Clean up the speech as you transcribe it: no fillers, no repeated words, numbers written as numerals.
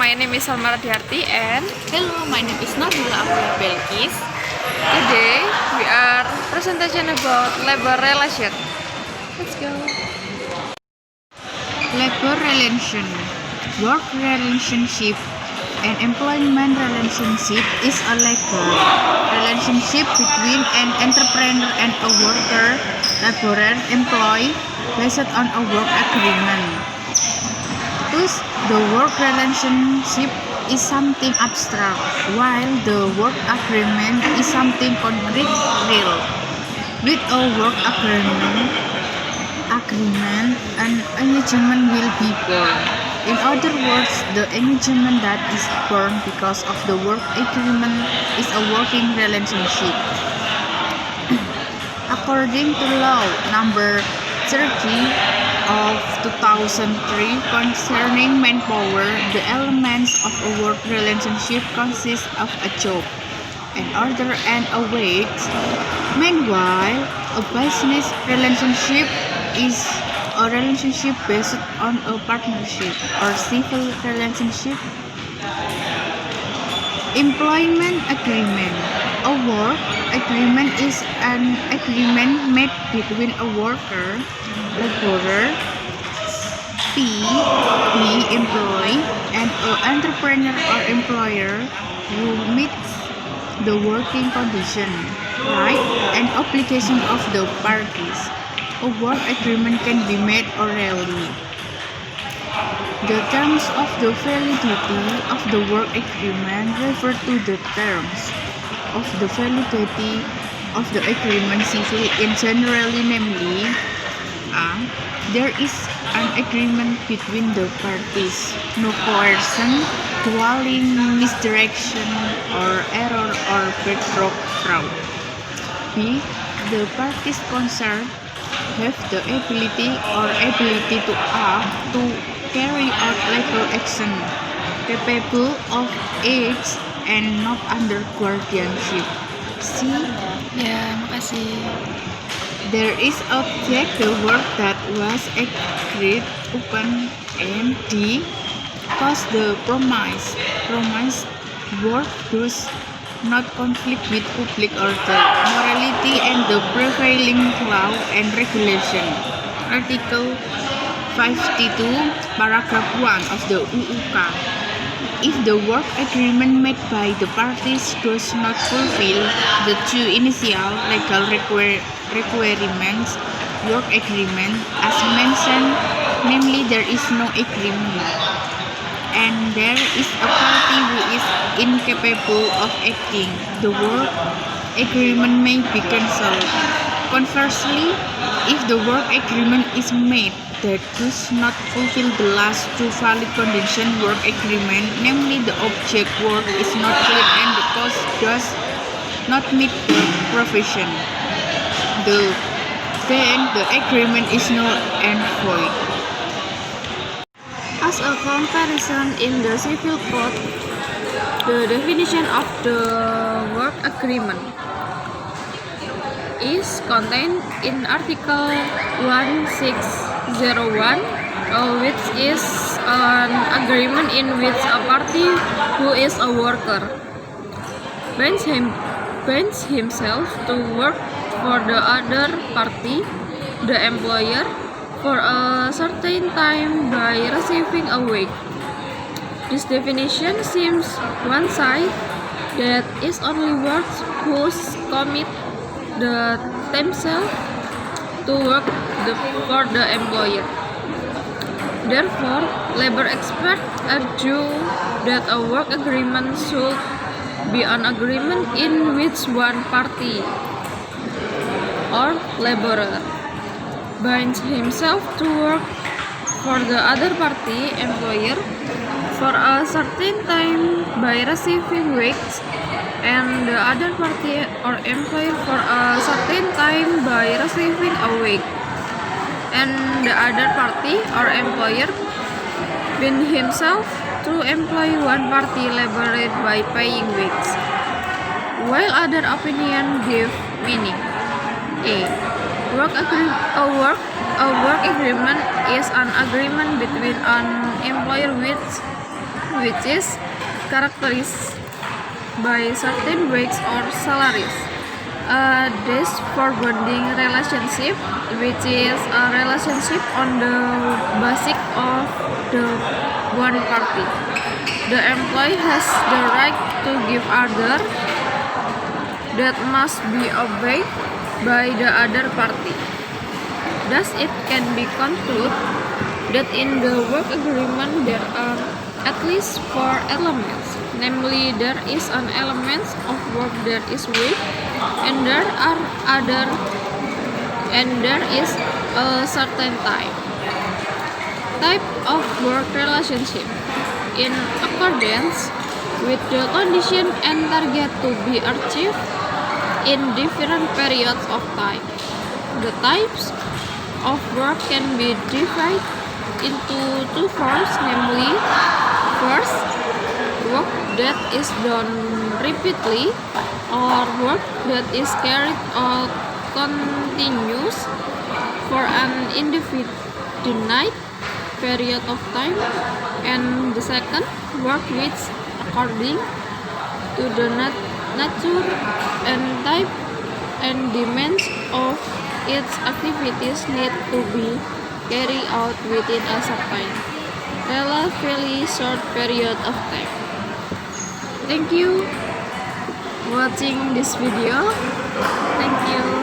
my name is Salma'a Radiarti and Hello, my name is Nabilah Aulia B. today we are presentation about labor relation. Let's go. Labor relation, work relationship, and employment relationship is a labor relationship between an entrepreneur and a worker, laborer, employee, based on a work agreement. Thus, the work relationship is something abstract, while the work agreement is something concrete, real. With a work agreement, an engagement will be born. In other words, the engagement that is born because of the work agreement is a working relationship. According to law number 30 of 2003 concerning manpower, the elements of a work relationship consist of a job, an order, and a wage. Meanwhile, a business relationship is a relationship based on a partnership or civil relationship. Employment agreement. A work agreement is an agreement made between a worker, laborer, P, employee, and an entrepreneur or employer who meets the working condition, right, and obligation of the parties. A work agreement can be made orally. The terms of the validity of the work agreement refer to the terms of the validity of the agreement civil in generally, namely, there is an agreement between the parties, no coercion, dwelling, misdirection, or error or bedrock fraud. B. The parties concerned have the ability to act, to carry out legal action, capable of aids and not under guardianship. C. Makasih. There is object the work that was agreed upon, and D. Cause the promised work does not conflict with public order, morality, and the prevailing law and regulation. Article 52, paragraph 1 of the UUK. If the work agreement made by the parties does not fulfill the two initial legal requirements, work agreement, as mentioned, namely there is no agreement, and there is a party who is incapable of acting, the work agreement may be cancelled. Conversely, if the work agreement is made that does not fulfill the last two valid conditions work agreement, namely the object work is not clear and the cost does not meet the provision, then the agreement is null and void. As a comparison in the civil code, the definition of the work agreement is contained in Article 1601, which is an agreement in which a party who is a worker binds himself to work for the other party, the employer, for a certain time by receiving a wage. This definition seems one-sided, that is only workers who commit themselves to work for the employer. Therefore, labor experts argue that a work agreement should be an agreement in which one party or laborer binds himself to work for the other party, employer, for a certain time by receiving wage, and the other party or employer for a certain time by receiving a wage, and the other party or employer bind himself to employ one party laborer by paying wage, while other opinion give meaning. A work agreement is an agreement between an employer with which is characterized by certain breaks or salaries. A dash for bonding relationship, which is a relationship on the basis of the one party. The employee has the right to give order that must be obeyed by the other party. Thus, it can be concluded that in the work agreement there are at least four elements. Namely, there is an element of work that is weak, and there is a certain type of work relationship in accordance with the condition and target to be achieved in different periods of time. The types of work can be divided into two forms, namely, first, work that is done repeatedly, or work that is carried out continuous for an indefinite period of time, and the second, work which, according to the nature and type and demands of its activities, need to be carried out within a certain relatively short period of time. Thank you watching this video. Thank you.